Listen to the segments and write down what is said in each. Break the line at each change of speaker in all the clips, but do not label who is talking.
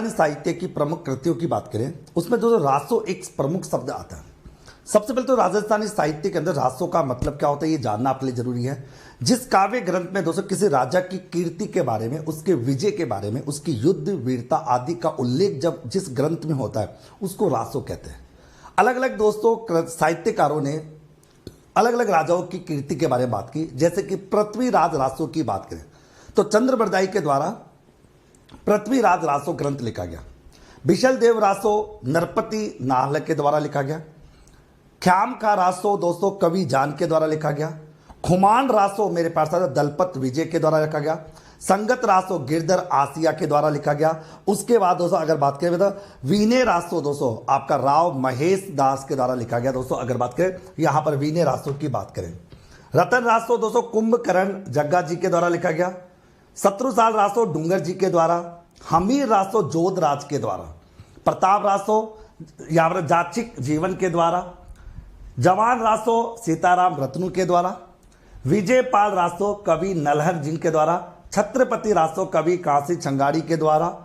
साहित्य की प्रमुख कृतियों की बात करें उसमें दोस्तों रासो एक प्रमुख शब्द आता है। सबसे पहले तो राजस्थानी साहित्य के अंदर रासो का मतलब क्या होता है ये जानना आपके लिए जरूरी है। जिस काव्य ग्रंथ में दोस्तों किसी राजा की कीर्ति के बारे में, उसके विजय के बारे में, उसकी युद्ध वीरता आदि का उल्लेख जब जिस ग्रंथ में होता है उसको रासो कहते हैं। अलग अलग दोस्तों साहित्यकारों ने अलग अलग राजाओं की कीर्ति के बारे में बात की। जैसे कि पृथ्वीराज रासो की बात करें तो चंद्रबरदाई के द्वारा पृथ्वीराज रासो ग्रंथ लिखा गया। बिशल देव रासो नरपति नाहल के द्वारा लिखा गया। ख्याम का रासो दोस्तों कवि जान के द्वारा लिखा गया। खुमान रासो मेरे पास था दलपत विजय के द्वारा लिखा गया। संगत रासो गिरधर आसिया के द्वारा लिखा गया। उसके बाद दोस्तों अगर बात करें तो वीने रासो दोस्तों आपका राव महेश दास के द्वारा लिखा गया। दोस्तों अगर बात करें यहां पर वीने रासो की बात करें। रतन रासो दोस्तों कुंभकर्ण जग्गा जी के द्वारा लिखा गया। शत्रुसाल रासो डूंगर जी के द्वारा। हमीर रासो जोधराज के द्वारा। प्रताप रासो यावर जाचिक जीवन के द्वारा। जवान रासो सीताराम रत्नू के द्वारा। विजयपाल रासो कवि नलहर जी के द्वारा। छत्रपति रासो कवि काशी छंगाड़ी के द्वारा।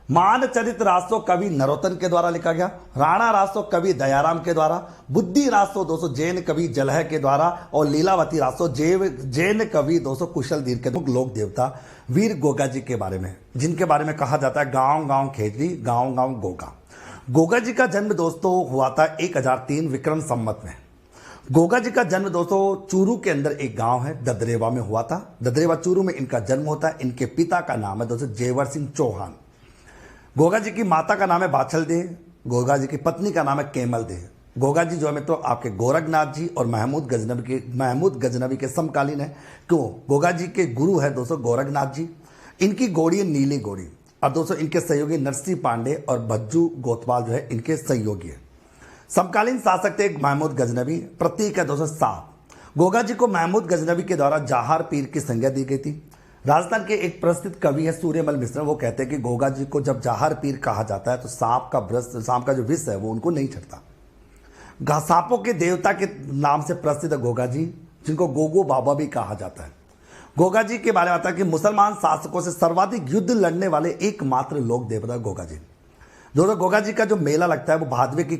मानचरित रासो कवि नरोत्तम के द्वारा लिखा गया। राणा रासो कवि दयाराम के द्वारा। बुद्धि रासो दोस्तों जैन कवि जलह के द्वारा। और लीलावती रासो जैन कवि दोस्तों कुशल धीर के लोक देवता वीर गोगा जी के बारे में, जिनके बारे में कहा जाता है गांव गांव खेजड़ी गांव गांव गोगा। गोगा जी का जन्म दोस्तों हुआ था 1003 विक्रम संवत में। गोगा जी का जन्म दोस्तों चूरू के अंदर एक गांव है ददरेवा में हुआ था। ददरेवा चूरू में इनका जन्म होता है। इनके पिता का नाम है दोस्तों जेवर सिंह चौहान। गोगा जी की माता का नाम है बाछल दे। गोगा जी की पत्नी का नाम है केमल दे। गोगा जी जो है मित्रों आपके गोरखनाथ जी और महमूद गजनवी के समकालीन है। क्यों? गोगा जी के गुरु है दोस्तों गोरखनाथ जी। इनकी गोड़ी है नीली गोड़ी। और दोस्तों इनके सहयोगी नरसिंह पांडे और भज्जू गोतवाल जो है इनके सहयोगी है। समकालीन शासक थे महमूद गजनवी। प्रतीक है दोस्तों सांप। गोगा जी को महमूद गजनवी के द्वारा जहार पीर की संज्ञा दी गई थी। राजस्थान के एक प्रसिद्ध कवि है सूर्यमल मिश्र, वो कहते हैं कि गोगा जी को जब जहार पीर कहा जाता है तो सांप का जो विष है वो उनको नहीं चढ़ता। सांपों के देवता के नाम से प्रसिद्ध है गोगा जी, जिनको गोगो बाबा भी कहा जाता है। गोगा जी के बारे में आता है कि मुसलमान शासकों से सर्वाधिक युद्ध लड़ने वाले एकमात्र लोक देवता गोगा जी। दोस्तों गोगा जी का जो मेला लगता है वो भादवे की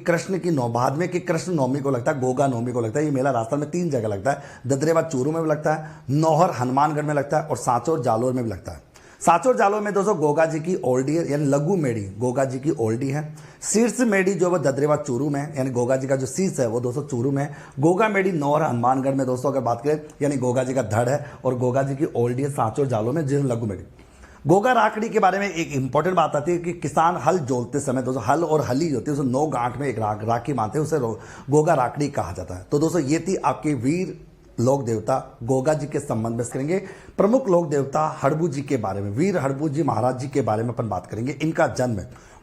कृष्ण नवमी को लगता है, गोगा नवमी को लगता है। ये मेला राजस्थान में 3 जगह लगता है। ददरेवा चूरू में भी लगता है, नौहर हनुमानगढ़ में लगता है और सांचौर जालोर में भी लगता है। सांचौर जालोर में दोस्तों गोगा जी की ओल्डी है यानी लघु मेढ़ी गोगा जी की ओल्डी है। शीर्ष मेढ़ी जो है ददरेवा चूरू में यानी गोगा जी का जो शीर्ष है वो दोस्तों चूरू में। गोगा मेढ़ी नौहर हनुमानगढ़ में दोस्तों अगर बात करें यानी गोगा जी का धड़ है। और गोगा जी की ओल्डी है सांचौर जालोर में जिस लघु मेढ़ी। गोगा राखड़ी के बारे में एक इंपॉर्टेंट बात आती है कि किसान हल जोतते समय दोस्तों हल और हली होती है उसे 9 गांठ में एक राखी बांधते हैं, उसे गोगा राखड़ी कहा जाता है। तो दोस्तों ये थी आपकी वीर लोक देवता गोगा जी के संबंध में करेंगे। प्रमुख लोक देवता हड़बू जी के बारे में, वीर हड़बू जी महाराज जी के बारे में अपन बात करेंगे। इनका जन्म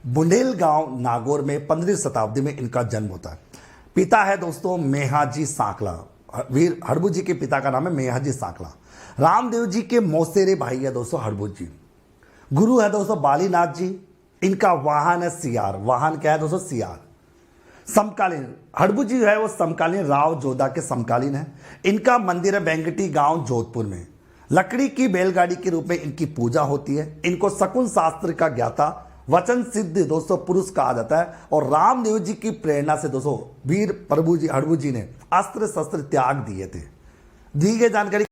बुंडेल गांव नागौर में 15वीं शताब्दी में इनका जन्म होता है। पिता है दोस्तों मेहाजी सांकला। वीर हड़बू जी के पिता का नाम है मेहाजी सांकला। रामदेव जी के मौसेरे भाई है दोस्तों हड़बू जी। गुरु है दोस्तों बालीनाथ जी। इनका वाहन है सियार। वाहन क्या है दोस्तों? सियार। समकालीन हड़बू जी है वो समकालीन राव जोधा के समकालीन है। इनका मंदिर है बेंगटी गांव जोधपुर में। लकड़ी की बैलगाड़ी के रूप में इनकी पूजा होती है। इनको शकुन शास्त्र का ज्ञाता वचन सिद्ध दोस्तों पुरुष कहा जाता है। और रामदेव जी की प्रेरणा से दोस्तों वीर हड़बू जी ने अस्त्र शस्त्र त्याग दिए थे। दी गई जानकारी